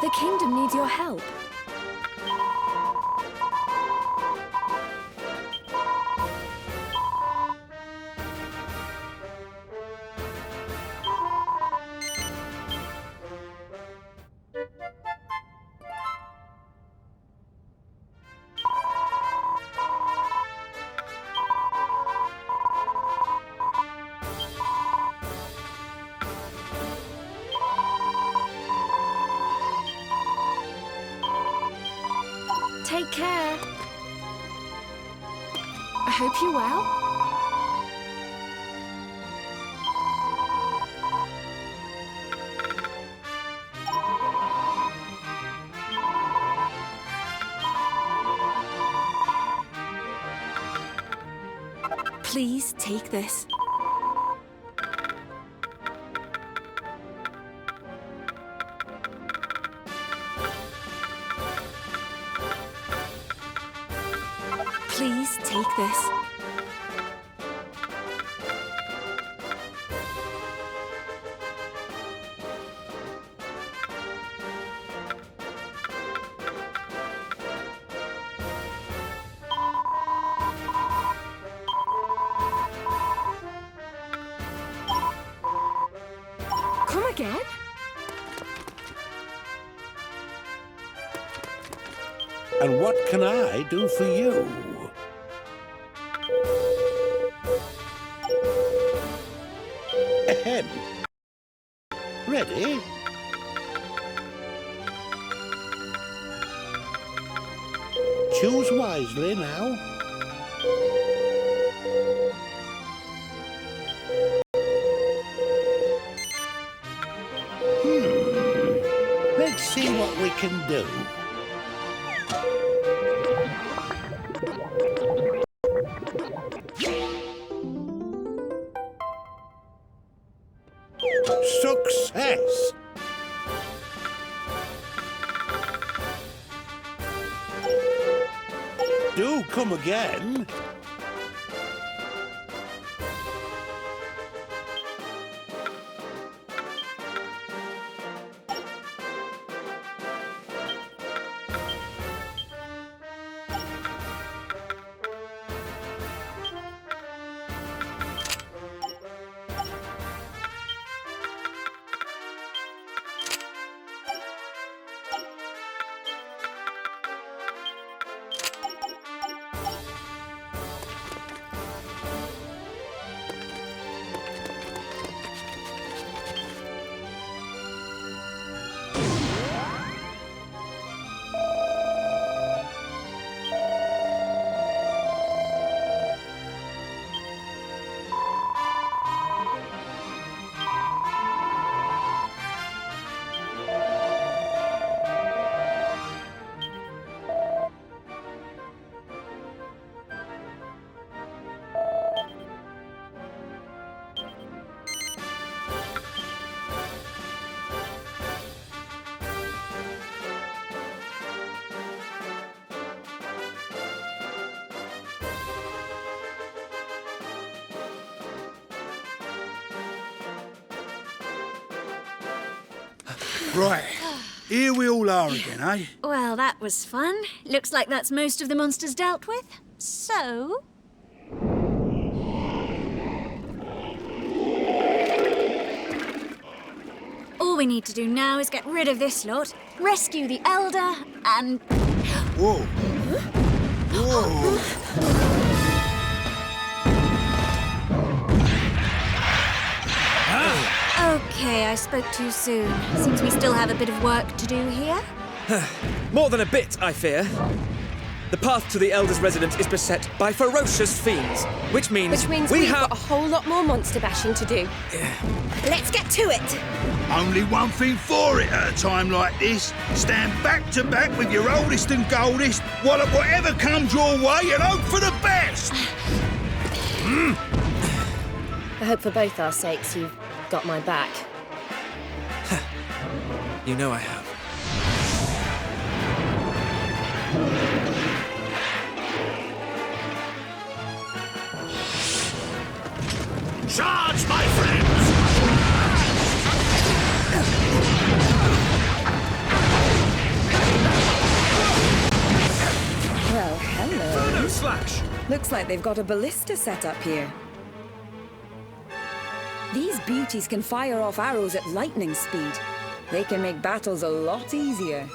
The kingdom needs your help. Take care. I hope you're well. Please take this. Please take this. Come again? And what can I do for you? Ahead. Ready? Choose wisely now. Let's see what we can do. Success! Do come again. Right, here we all are again, eh? Well, that was fun. Looks like that's most of the monsters dealt with. So... all we need to do now is get rid of this lot, rescue the Elder, and... Whoa. Whoa. Okay, I spoke too soon. Seems we still have a bit of work to do here. More than a bit, I fear. The path to the Elder's residence is beset by ferocious fiends, which means we've got a whole lot more monster bashing to do. Let's get to it! Only one thing for it at a time like this. Stand back to back with your oldest and goldest, whatever comes your way, and hope for the best! I hope for both our sakes you've got my back. You know I have. Charge, my friends! Looks like they've got a ballista set up here. These beauties can fire off arrows at lightning speed. They can make battles a lot easier.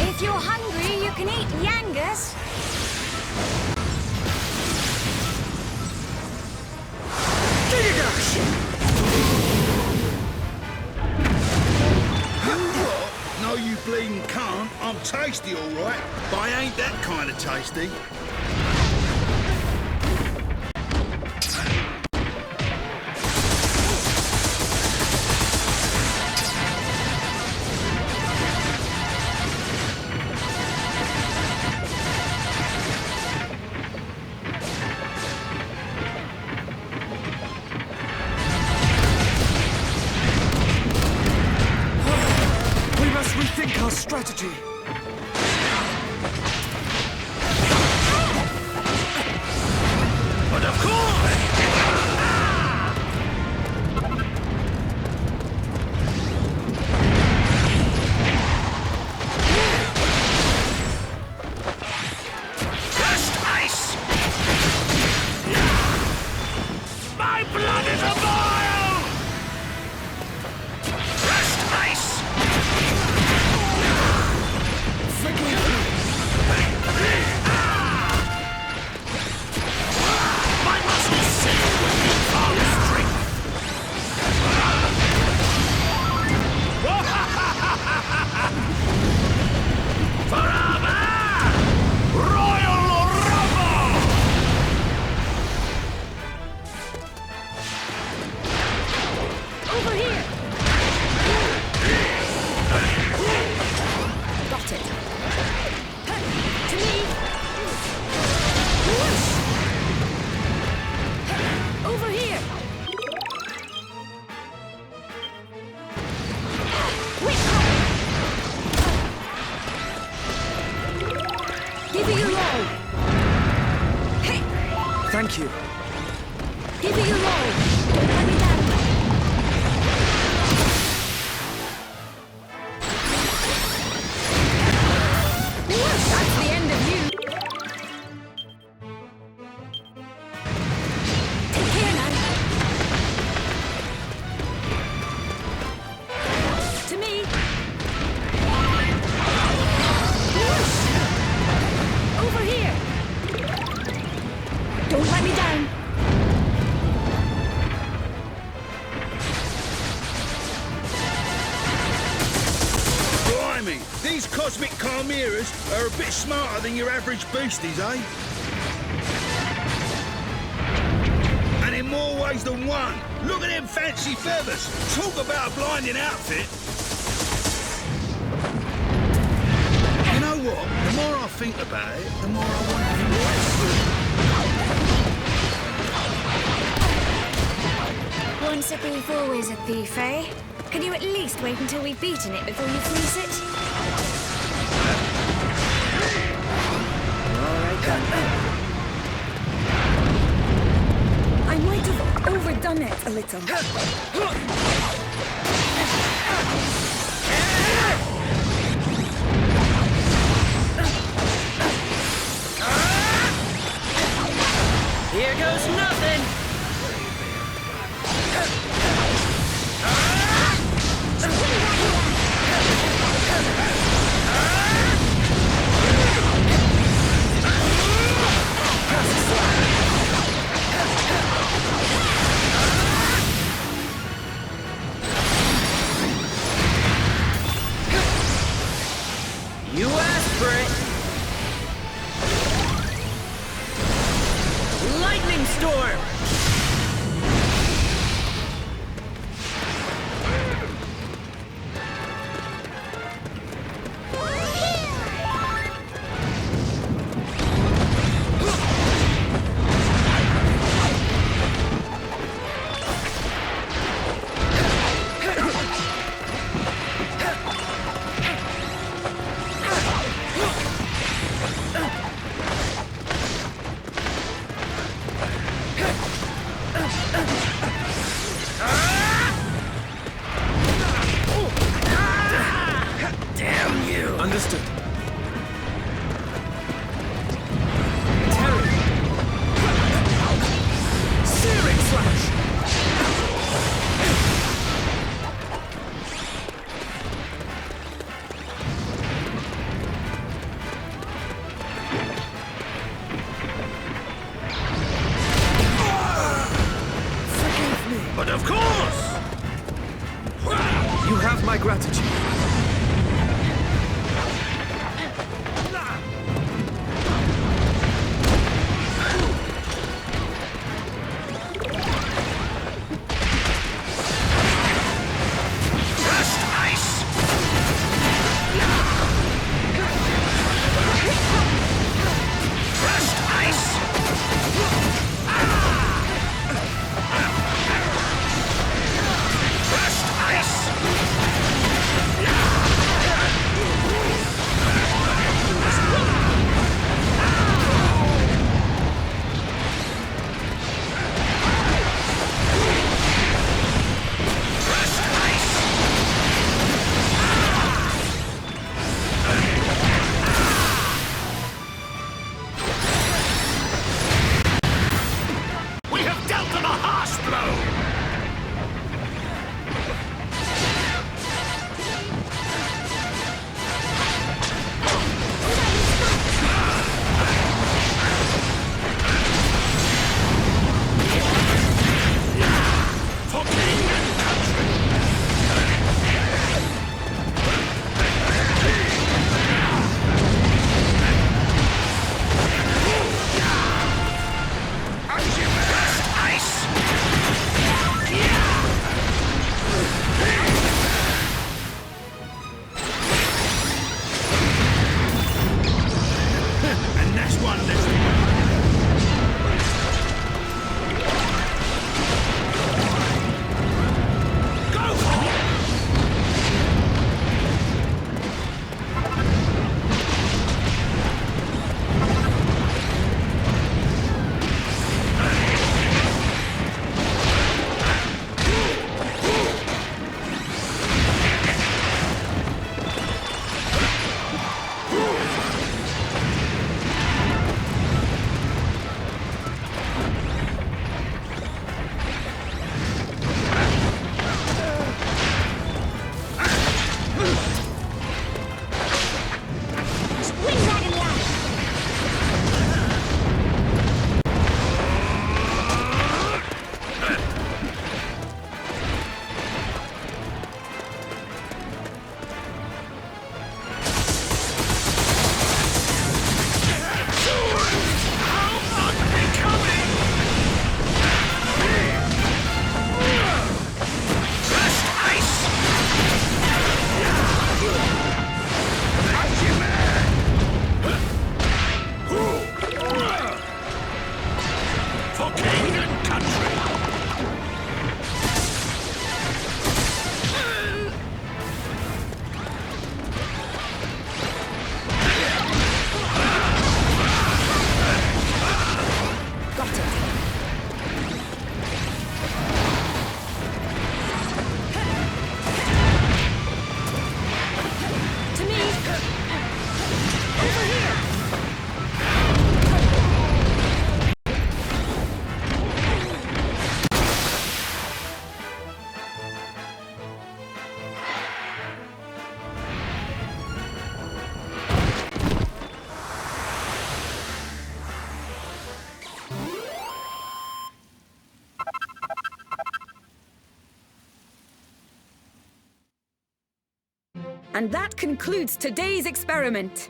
If you're hungry, you can eat Yangus. No, you bleeding can't. I'm tasty, all right, but I ain't that kind of tasty. Rethink our strategy. But of course! Crushed ice! My blood is a boil! Crushed ice! My muscles sizzle with newfound strength. Forever! Royal Rumble! Over here! Got it. To me! Whoosh! Over here! Give it your all! Hey! Thank you. Give it your all! Don't let me down! Whoosh! That's the end of you! Take care now! To me! Whoosh! Over here! Don't let me down! Blimey, these cosmic chimeras are a bit smarter than your average beasties, eh? And in more ways than one. Look at them fancy feathers. Talk about a blinding outfit. You know what? The more I think about it, the more I want to. Once a thief, always a thief, eh? Can you at least wait until we've beaten it before you fleece it? All right, then. I might have overdone it a little. Here goes nothing! You asked for it! Lightning storm! Understood. Terry! Searing slash! Forgive me. But of course! You have my gratitude. And that concludes today's experiment.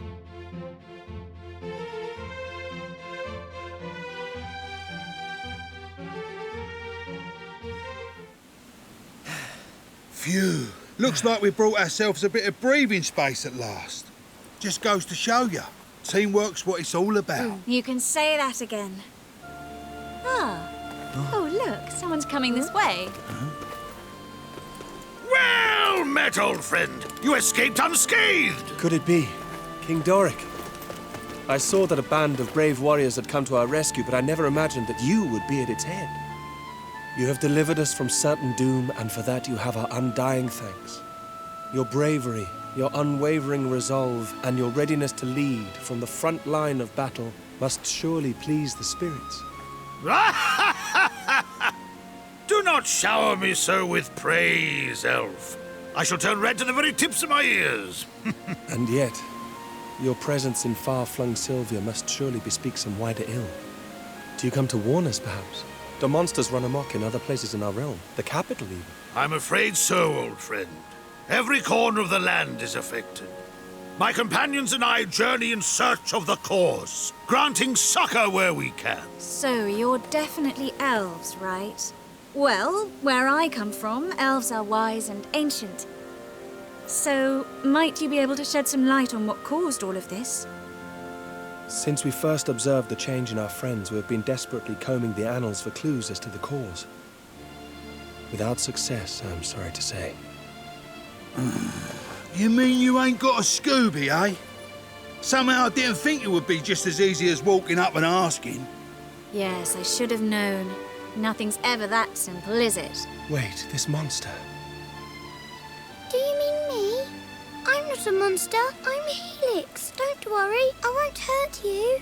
Phew. Looks like we brought ourselves a bit of breathing space at last. Just goes to show you. Teamwork's what it's all about. You can say that again. Ah. Oh, look, someone's coming this way. Well met, old friend. You escaped unscathed. Could it be? King Doric? I saw that a band of brave warriors had come to our rescue, but I never imagined that you would be at its head. You have delivered us from certain doom, and for that you have our undying thanks. Your bravery, your unwavering resolve, and your readiness to lead from the front line of battle must surely please the spirits. Do not shower me so with praise, elf. I shall turn red to the very tips of my ears. And yet, your presence in far-flung Sylvia must surely bespeak some wider ill. Do you come to warn us, perhaps? Do monsters run amok in other places in our realm? The capital, even? I'm afraid so, old friend. Every corner of the land is affected. My companions and I journey in search of the cause, granting succor where we can. So, you're definitely elves, right? Well, where I come from, elves are wise and ancient. So, might you be able to shed some light on what caused all of this? Since we first observed the change in our friends, we have been desperately combing the annals for clues as to the cause. Without success, I'm sorry to say. You mean you ain't got a Scooby, eh? Somehow I didn't think it would be just as easy as walking up and asking. Yes, I should have known. Nothing's ever that simple, is it? Wait, this monster. Do you mean me? I'm not a monster. I'm Helix. Don't worry. I won't hurt you.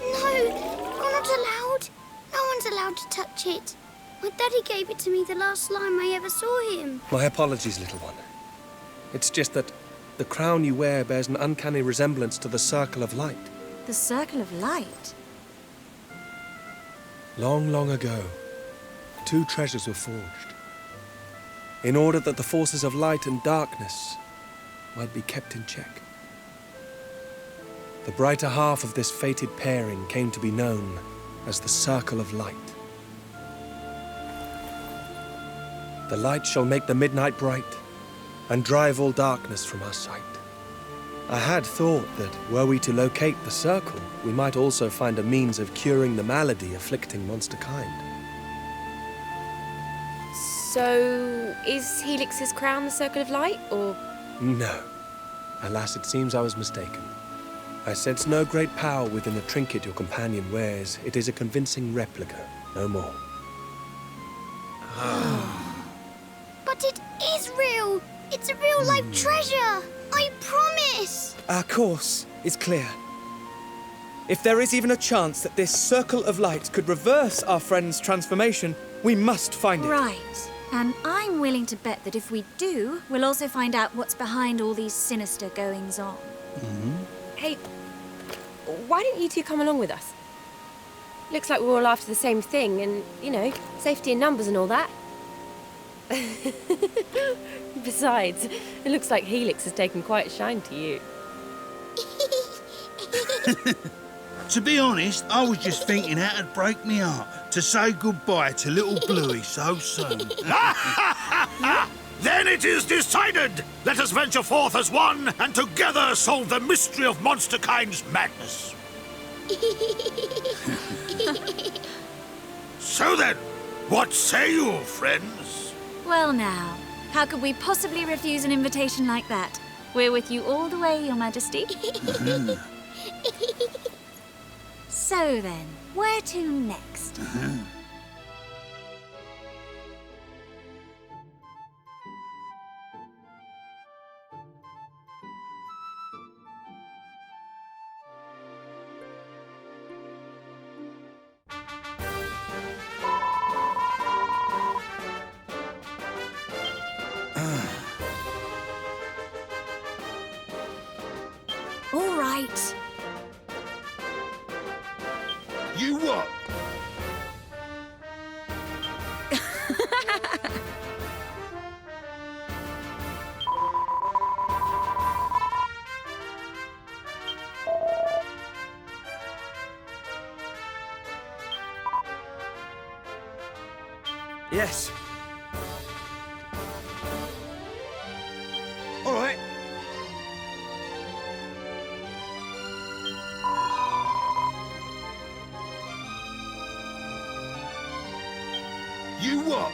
No, you're not allowed. No one's allowed to touch it. My daddy gave it to me the last time I ever saw him. My apologies, little one. It's just that the crown you wear bears an uncanny resemblance to the Circle of Light. The Circle of Light? Long, long ago, two treasures were forged, in order that the forces of light and darkness might be kept in check. The brighter half of this fated pairing came to be known as the Circle of Light. The light shall make the midnight bright and drive all darkness from our sight. I had thought that were we to locate the circle, we might also find a means of curing the malady afflicting monster kind. So, is Helix's crown the Circle of Light, or...? No. Alas, it seems I was mistaken. I sense no great power within the trinket your companion wears. It is a convincing replica, no more. But it is real. It's a real-life treasure. I promise. Our course is clear. If there is even a chance that this Circle of Light could reverse our friend's transformation, we must find it. Right. And I'm willing to bet that if we do, we'll also find out what's behind all these sinister goings-on. Hey, why don't you two come along with us? Looks like we're all after the same thing, and, you know, safety in numbers and all that. Besides, it looks like Helix has taken quite a shine to you. To be honest, I was just thinking how it'd break me heart to say goodbye to little Bluey so soon. Then it is decided! Let us venture forth as one, and together solve the mystery of monsterkind's madness. So then, what say you, friends? Well now, how could we possibly refuse an invitation like that? We're with you all the way, Your Majesty. So then, where to next? All right. You what? Yes. All right. You what?